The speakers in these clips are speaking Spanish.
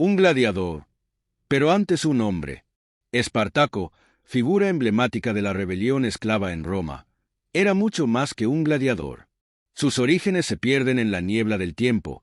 Un gladiador, pero antes un hombre. Espartaco, figura emblemática de la rebelión esclava en Roma, era mucho más que un gladiador. Sus orígenes se pierden en la niebla del tiempo,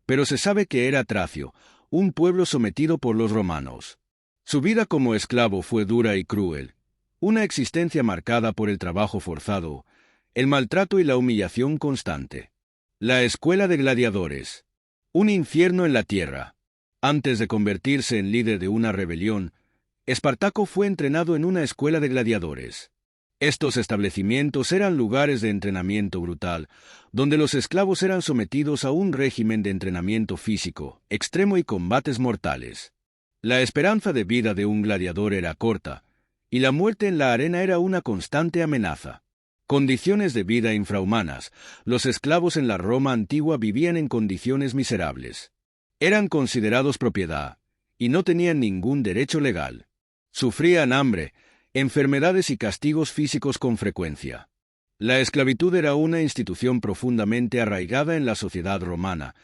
pero se sabe que era tracio, un pueblo sometido por los romanos. Su vida como esclavo fue dura y cruel, una existencia marcada por el trabajo forzado, el maltrato y la humillación constante. La escuela de gladiadores. Un infierno en la tierra. Antes de convertirse en líder de una rebelión, Espartaco fue entrenado en una escuela de gladiadores. Estos establecimientos eran lugares de entrenamiento brutal, donde los esclavos eran sometidos a un régimen de entrenamiento físico, extremo y combates mortales. La esperanza de vida de un gladiador era corta, y la muerte en la arena era una constante amenaza. Condiciones de vida infrahumanas. Los esclavos en la Roma antigua vivían en condiciones miserables. Eran considerados propiedad, y no tenían ningún derecho legal. Sufrían hambre, enfermedades y castigos físicos con frecuencia. La esclavitud era una institución profundamente arraigada en la sociedad romana,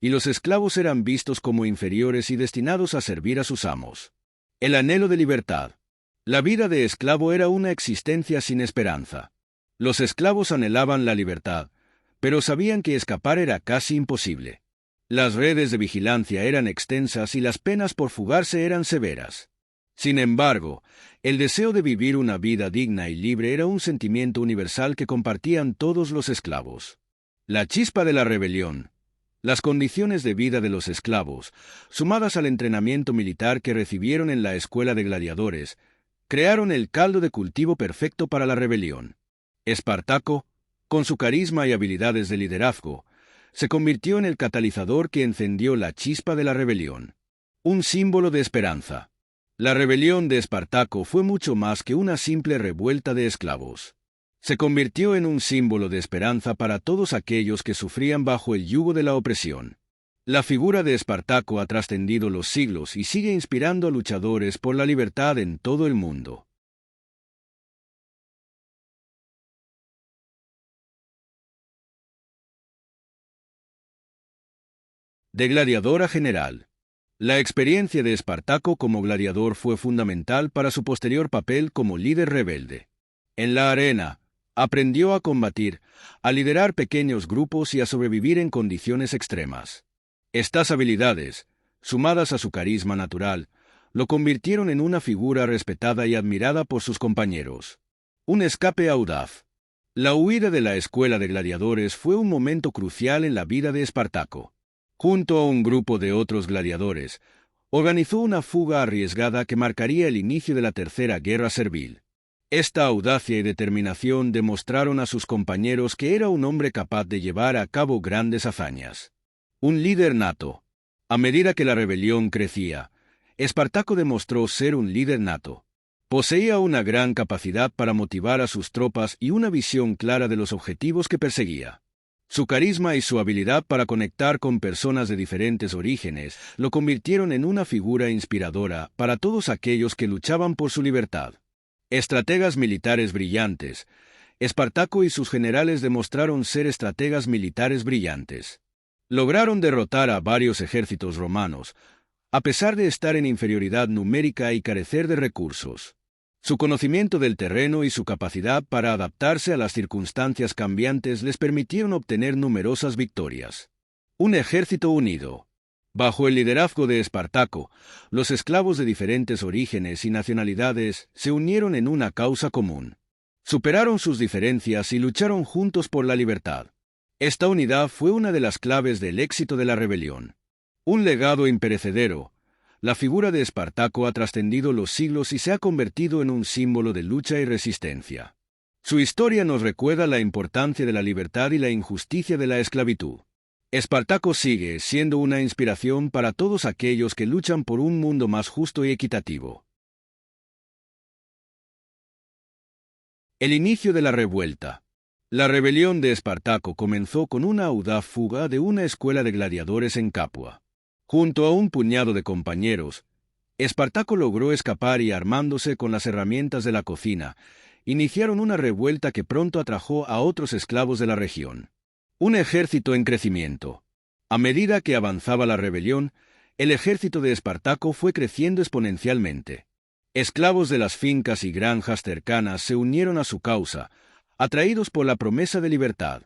y los esclavos eran vistos como inferiores y destinados a servir a sus amos. El anhelo de libertad. La vida de esclavo era una existencia sin esperanza. Los esclavos anhelaban la libertad, pero sabían que escapar era casi imposible. Las redes de vigilancia eran extensas y las penas por fugarse eran severas. Sin embargo, el deseo de vivir una vida digna y libre era un sentimiento universal que compartían todos los esclavos. La chispa de la rebelión. Las condiciones de vida de los esclavos, sumadas al entrenamiento militar que recibieron en la escuela de gladiadores, crearon el caldo de cultivo perfecto para la rebelión. Espartaco, con su carisma y habilidades de liderazgo, se convirtió en el catalizador que encendió la chispa de la rebelión. Un símbolo de esperanza. La rebelión de Espartaco fue mucho más que una simple revuelta de esclavos. Se convirtió en un símbolo de esperanza para todos aquellos que sufrían bajo el yugo de la opresión. La figura de Espartaco ha trascendido los siglos y sigue inspirando a luchadores por la libertad en todo el mundo. De gladiador a general. La experiencia de Espartaco como gladiador fue fundamental para su posterior papel como líder rebelde. En la arena, aprendió a combatir, a liderar pequeños grupos y a sobrevivir en condiciones extremas. Estas habilidades, sumadas a su carisma natural, lo convirtieron en una figura respetada y admirada por sus compañeros. Un escape audaz. La huida de la escuela de gladiadores fue un momento crucial en la vida de Espartaco. Junto a un grupo de otros gladiadores, organizó una fuga arriesgada que marcaría el inicio de la Tercera Guerra Servil. Esta audacia y determinación demostraron a sus compañeros que era un hombre capaz de llevar a cabo grandes hazañas. Un líder nato. A medida que la rebelión crecía, Espartaco demostró ser un líder nato. Poseía una gran capacidad para motivar a sus tropas y una visión clara de los objetivos que perseguía. Su carisma y su habilidad para conectar con personas de diferentes orígenes lo convirtieron en una figura inspiradora para todos aquellos que luchaban por su libertad. Estrategas militares brillantes. Espartaco y sus generales demostraron ser estrategas militares brillantes. Lograron derrotar a varios ejércitos romanos, a pesar de estar en inferioridad numérica y carecer de recursos. Su conocimiento del terreno y su capacidad para adaptarse a las circunstancias cambiantes les permitieron obtener numerosas victorias. Un ejército unido. Bajo el liderazgo de Espartaco, los esclavos de diferentes orígenes y nacionalidades se unieron en una causa común. Superaron sus diferencias y lucharon juntos por la libertad. Esta unidad fue una de las claves del éxito de la rebelión. Un legado imperecedero. La figura de Espartaco ha trascendido los siglos y se ha convertido en un símbolo de lucha y resistencia. Su historia nos recuerda la importancia de la libertad y la injusticia de la esclavitud. Espartaco sigue siendo una inspiración para todos aquellos que luchan por un mundo más justo y equitativo. El inicio de la revuelta. La rebelión de Espartaco comenzó con una audaz fuga de una escuela de gladiadores en Capua. Junto a un puñado de compañeros, Espartaco logró escapar y, armándose con las herramientas de la cocina, iniciaron una revuelta que pronto atrajo a otros esclavos de la región. Un ejército en crecimiento. A medida que avanzaba la rebelión, El ejército de Espartaco fue creciendo exponencialmente. Esclavos de las fincas y granjas cercanas se unieron a su causa, atraídos por la promesa de libertad.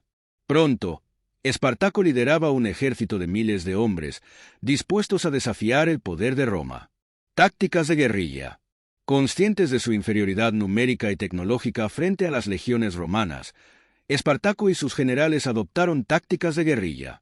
Pronto, Espartaco lideraba un ejército de miles de hombres, dispuestos a desafiar el poder de Roma. Tácticas de guerrilla. Conscientes de su inferioridad numérica y tecnológica frente a las legiones romanas, Espartaco y sus generales adoptaron tácticas de guerrilla.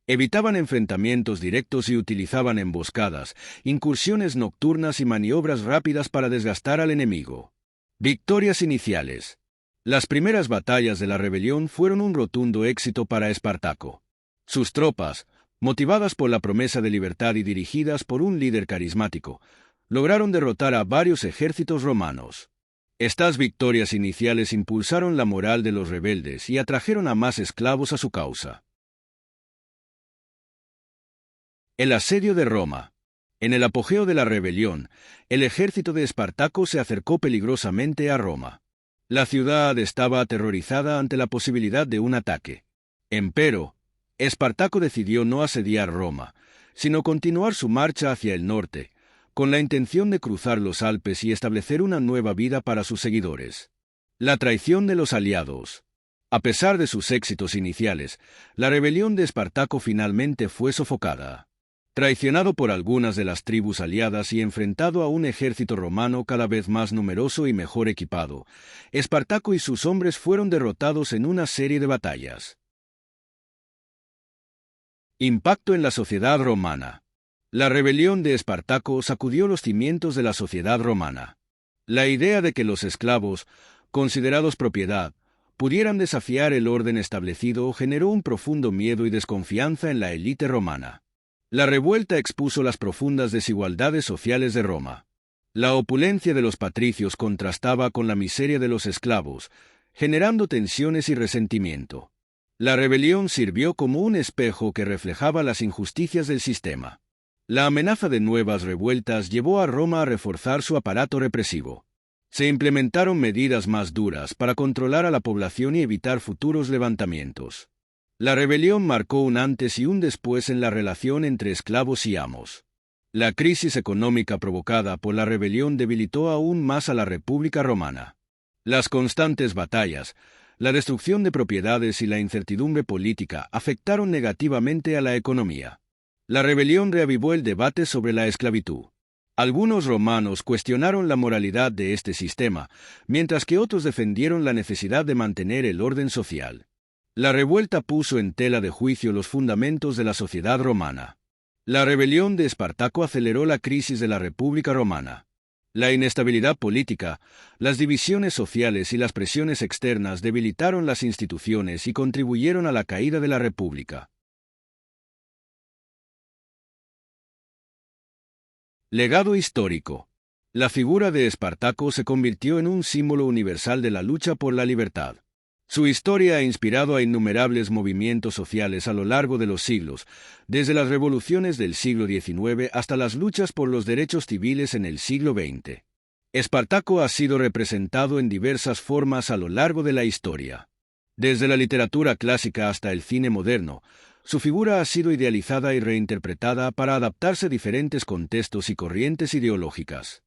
Evitaban enfrentamientos directos y utilizaban emboscadas, incursiones nocturnas y maniobras rápidas para desgastar al enemigo. Victorias iniciales. Las primeras batallas de la rebelión fueron un rotundo éxito para Espartaco. Sus tropas, motivadas por la promesa de libertad y dirigidas por un líder carismático, lograron derrotar a varios ejércitos romanos. Estas victorias iniciales impulsaron la moral de los rebeldes y atrajeron a más esclavos a su causa. El asedio de Roma. En el apogeo de la rebelión, el ejército de Espartaco se acercó peligrosamente a Roma. La ciudad estaba aterrorizada ante la posibilidad de un ataque. Empero, Espartaco decidió no asediar Roma, sino continuar su marcha hacia el norte, con la intención de cruzar los Alpes y establecer una nueva vida para sus seguidores. La traición de los aliados. A pesar de sus éxitos iniciales, la rebelión de Espartaco finalmente fue sofocada. Traicionado por algunas de las tribus aliadas y enfrentado a un ejército romano cada vez más numeroso y mejor equipado, Espartaco y sus hombres fueron derrotados en una serie de batallas. Impacto en la sociedad romana. La rebelión de Espartaco sacudió los cimientos de la sociedad romana. La idea de que los esclavos, considerados propiedad, pudieran desafiar el orden establecido generó un profundo miedo y desconfianza en la élite romana. La revuelta expuso las profundas desigualdades sociales de Roma. La opulencia de los patricios contrastaba con la miseria de los esclavos, generando tensiones y resentimiento. La rebelión sirvió como un espejo que reflejaba las injusticias del sistema. La amenaza de nuevas revueltas llevó a Roma a reforzar su aparato represivo. Se implementaron medidas más duras para controlar a la población y evitar futuros levantamientos. La rebelión marcó un antes y un después en la relación entre esclavos y amos. La crisis económica provocada por la rebelión debilitó aún más a la República Romana. Las constantes batallas, la destrucción de propiedades y la incertidumbre política afectaron negativamente a la economía. La rebelión reavivó el debate sobre la esclavitud. Algunos romanos cuestionaron la moralidad de este sistema, mientras que otros defendieron la necesidad de mantener el orden social. La revuelta puso en tela de juicio los fundamentos de la sociedad romana. La rebelión de Espartaco aceleró la crisis de la República Romana. La inestabilidad política, las divisiones sociales y las presiones externas debilitaron las instituciones y contribuyeron a la caída de la República. Legado histórico. La figura de Espartaco se convirtió en un símbolo universal de la lucha por la libertad. Su historia ha inspirado a innumerables movimientos sociales a lo largo de los siglos, desde las revoluciones del siglo XIX hasta las luchas por los derechos civiles en el siglo XX. Espartaco ha sido representado en diversas formas a lo largo de la historia. Desde la literatura clásica hasta el cine moderno, su figura ha sido idealizada y reinterpretada para adaptarse a diferentes contextos y corrientes ideológicas.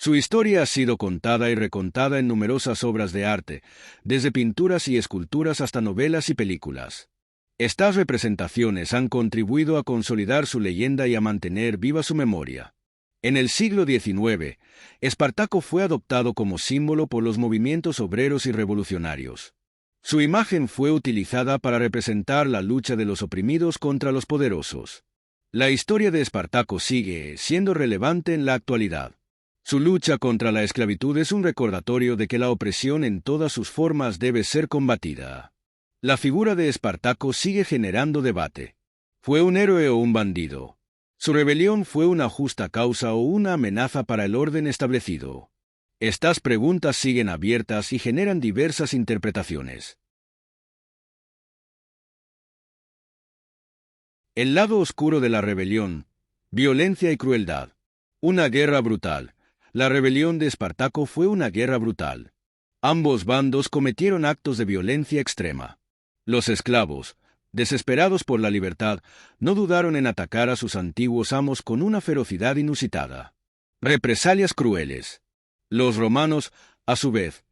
Su historia ha sido contada y recontada en numerosas obras de arte, desde pinturas y esculturas hasta novelas y películas. Estas representaciones han contribuido a consolidar su leyenda y a mantener viva su memoria. En el siglo XIX, Espartaco fue adoptado como símbolo por los movimientos obreros y revolucionarios. Su imagen fue utilizada para representar la lucha de los oprimidos contra los poderosos. La historia de Espartaco sigue siendo relevante en la actualidad. Su lucha contra la esclavitud es un recordatorio de que la opresión en todas sus formas debe ser combatida. La figura de Espartaco sigue generando debate. ¿Fue un héroe o un bandido? ¿Su rebelión fue una justa causa o una amenaza para el orden establecido? Estas preguntas siguen abiertas y generan diversas interpretaciones. El lado oscuro de la rebelión: violencia y crueldad. Una guerra brutal. La rebelión de Espartaco fue una guerra brutal. Ambos bandos cometieron actos de violencia extrema. Los esclavos, Desesperados por la libertad, no dudaron en atacar a sus antiguos amos con una ferocidad inusitada. Represalias crueles. Los romanos, a su vez,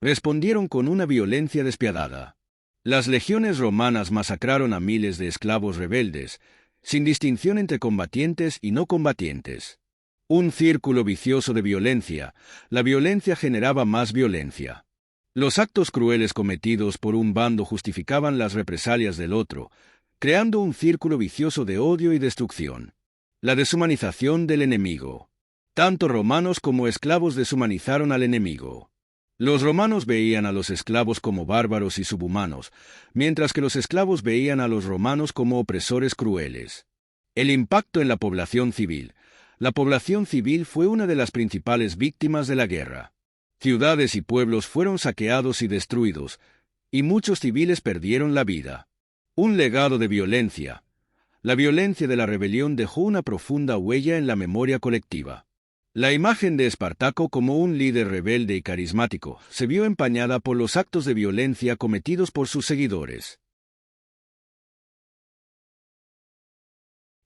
respondieron con una violencia despiadada. Las legiones romanas masacraron a miles de esclavos rebeldes, sin distinción entre combatientes y no combatientes. Un círculo vicioso de violencia. La violencia generaba más violencia. Los actos crueles cometidos por un bando justificaban las represalias del otro, creando un círculo vicioso de odio y destrucción. La deshumanización del enemigo. Tanto romanos como esclavos deshumanizaron al enemigo. Los romanos veían a los esclavos como bárbaros y subhumanos, mientras que los esclavos veían a los romanos como opresores crueles. El impacto en la población civil. La población civil fue una de las principales víctimas de la guerra. Ciudades y pueblos fueron saqueados y destruidos, y muchos civiles perdieron la vida. Un legado de violencia. La violencia de la rebelión dejó una profunda huella en la memoria colectiva. La imagen de Espartaco como un líder rebelde y carismático se vio empañada por los actos de violencia cometidos por sus seguidores.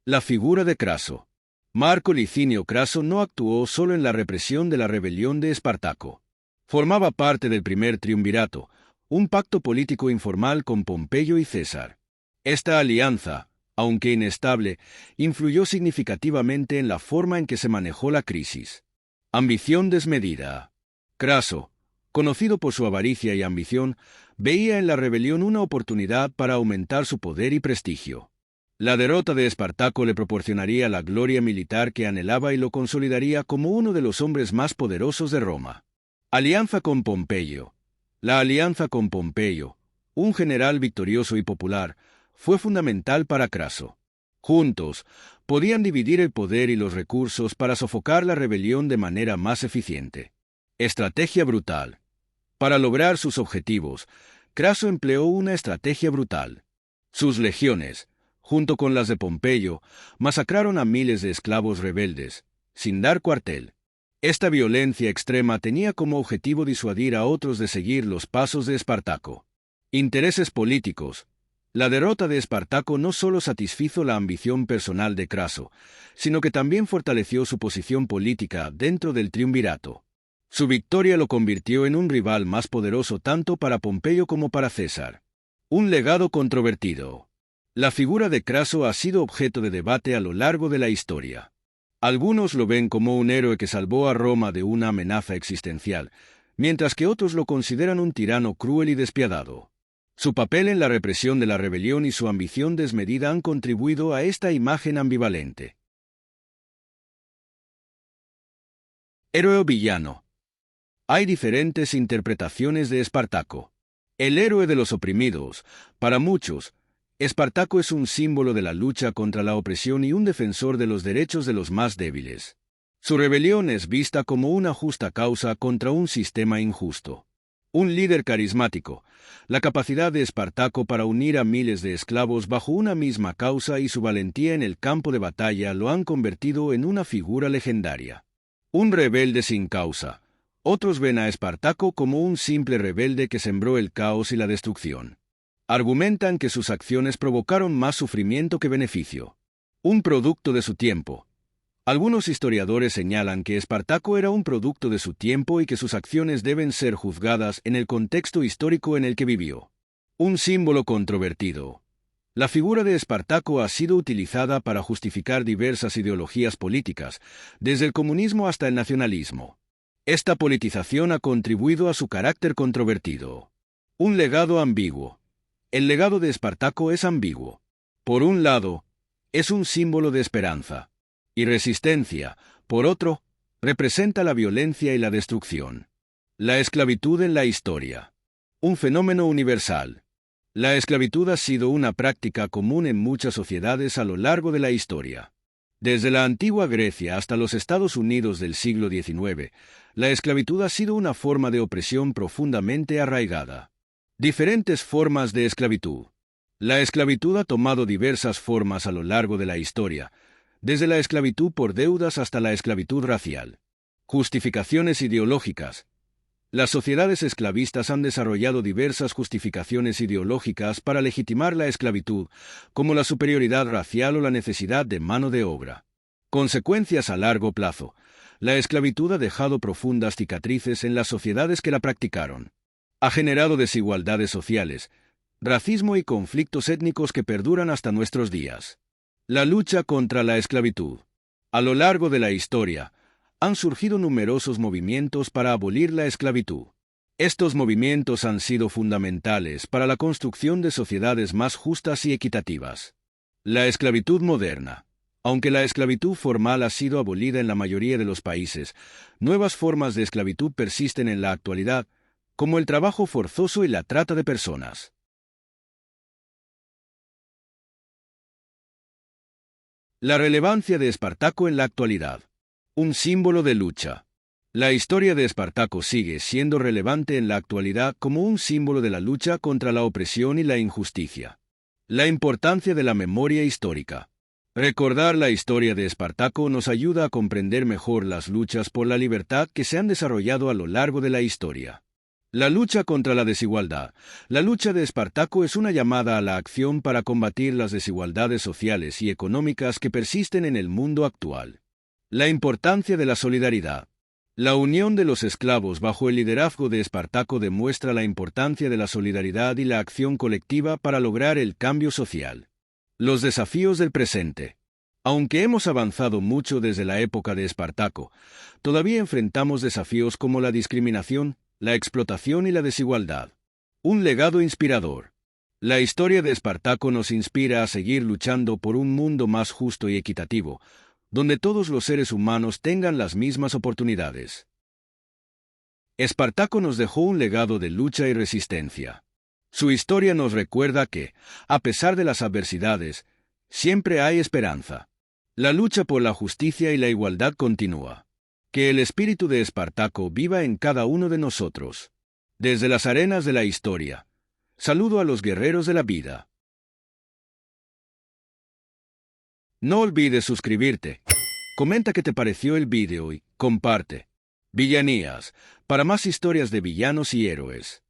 La figura de Craso. Marco Licinio Craso no actuó solo en la represión de la rebelión de Espartaco. Formaba parte del primer triunvirato, un pacto político informal con Pompeyo y César. Esta alianza, aunque inestable, influyó significativamente en la forma en que se manejó la crisis. Ambición desmedida. Craso, conocido por su avaricia y ambición, veía en la rebelión una oportunidad para aumentar su poder y prestigio. La derrota de Espartaco le proporcionaría la gloria militar que anhelaba y lo consolidaría como uno de los hombres más poderosos de Roma. Alianza con Pompeyo. La alianza con Pompeyo, un general victorioso y popular, fue fundamental para Craso. Juntos, podían dividir el poder y los recursos para sofocar la rebelión de manera más eficiente. Estrategia brutal. Para lograr sus objetivos, Craso empleó una estrategia brutal. Sus legiones, junto con las de Pompeyo, masacraron a miles de esclavos rebeldes, sin dar cuartel. Esta violencia extrema tenía como objetivo disuadir a otros de seguir los pasos de Espartaco. Intereses políticos. La derrota de Espartaco no solo satisfizo la ambición personal de Craso, sino que también fortaleció su posición política dentro del triunvirato. Su victoria lo convirtió en un rival más poderoso tanto para Pompeyo como para César. Un legado controvertido. La figura de Craso ha sido objeto de debate a lo largo de la historia. Algunos lo ven como un héroe que salvó a Roma de una amenaza existencial, mientras que otros lo consideran un tirano cruel y despiadado. Su papel en la represión de la rebelión y su ambición desmedida han contribuido a esta imagen ambivalente. Héroe o villano. Hay diferentes interpretaciones de Espartaco. El héroe de los oprimidos. Para muchos, Espartaco es un símbolo de la lucha contra la opresión y un defensor de los derechos de los más débiles. Su rebelión es vista como una justa causa contra un sistema injusto. Un líder carismático. La capacidad de Espartaco para unir a miles de esclavos bajo una misma causa y su valentía en el campo de batalla lo han convertido en una figura legendaria. Un rebelde sin causa. Otros ven a Espartaco como un simple rebelde que sembró el caos y la destrucción. Argumentan que sus acciones provocaron más sufrimiento que beneficio. Un producto de su tiempo. Algunos historiadores señalan que Espartaco era un producto de su tiempo y que sus acciones deben ser juzgadas en el contexto histórico en el que vivió. Un símbolo controvertido. La figura de Espartaco ha sido utilizada para justificar diversas ideologías políticas, desde el comunismo hasta el nacionalismo. Esta politización ha contribuido a su carácter controvertido. Un legado ambiguo. El legado de Espartaco es ambiguo. Por un lado, es un símbolo de esperanza y resistencia. Por otro, representa la violencia y la destrucción. La esclavitud en la historia. Un fenómeno universal. La esclavitud ha sido una práctica común en muchas sociedades a lo largo de la historia. Desde la antigua Grecia hasta los Estados Unidos del siglo XIX, la esclavitud ha sido una forma de opresión profundamente arraigada. Diferentes formas de esclavitud. La esclavitud ha tomado diversas formas a lo largo de la historia, desde la esclavitud por deudas hasta la esclavitud racial. Justificaciones ideológicas. Las sociedades esclavistas han desarrollado diversas justificaciones ideológicas para legitimar la esclavitud, como la superioridad racial o la necesidad de mano de obra. Consecuencias a largo plazo. La esclavitud ha dejado profundas cicatrices en las sociedades que la practicaron. Ha generado desigualdades sociales, racismo y conflictos étnicos que perduran hasta nuestros días. La lucha contra la esclavitud. A lo largo de la historia, han surgido numerosos movimientos para abolir la esclavitud. Estos movimientos han sido fundamentales para la construcción de sociedades más justas y equitativas. La esclavitud moderna. Aunque la esclavitud formal ha sido abolida en la mayoría de los países, nuevas formas de esclavitud persisten en la actualidad, como el trabajo forzoso y la trata de personas. La relevancia de Espartaco en la actualidad. Un símbolo de lucha. La historia de Espartaco sigue siendo relevante en la actualidad como un símbolo de la lucha contra la opresión y la injusticia. La importancia de la memoria histórica. Recordar la historia de Espartaco nos ayuda a comprender mejor las luchas por la libertad que se han desarrollado a lo largo de la historia. La lucha contra la desigualdad. La lucha de Espartaco es una llamada a la acción para combatir las desigualdades sociales y económicas que persisten en el mundo actual. La importancia de la solidaridad. La unión de los esclavos bajo el liderazgo de Espartaco demuestra la importancia de la solidaridad y la acción colectiva para lograr el cambio social. Los desafíos del presente. Aunque hemos avanzado mucho desde la época de Espartaco, todavía enfrentamos desafíos como la discriminación, la explotación y la desigualdad. Un legado inspirador. La historia de Espartaco nos inspira a seguir luchando por un mundo más justo y equitativo, donde todos los seres humanos tengan las mismas oportunidades. Espartaco nos dejó un legado de lucha y resistencia. Su historia nos recuerda que, a pesar de las adversidades, siempre hay esperanza. La lucha por la justicia y la igualdad continúa. Que el espíritu de Espartaco viva en cada uno de nosotros. Desde las arenas de la historia, saludo a los guerreros de la vida. No olvides suscribirte, comenta qué te pareció el vídeo y comparte. Villanías, para más historias de villanos y héroes.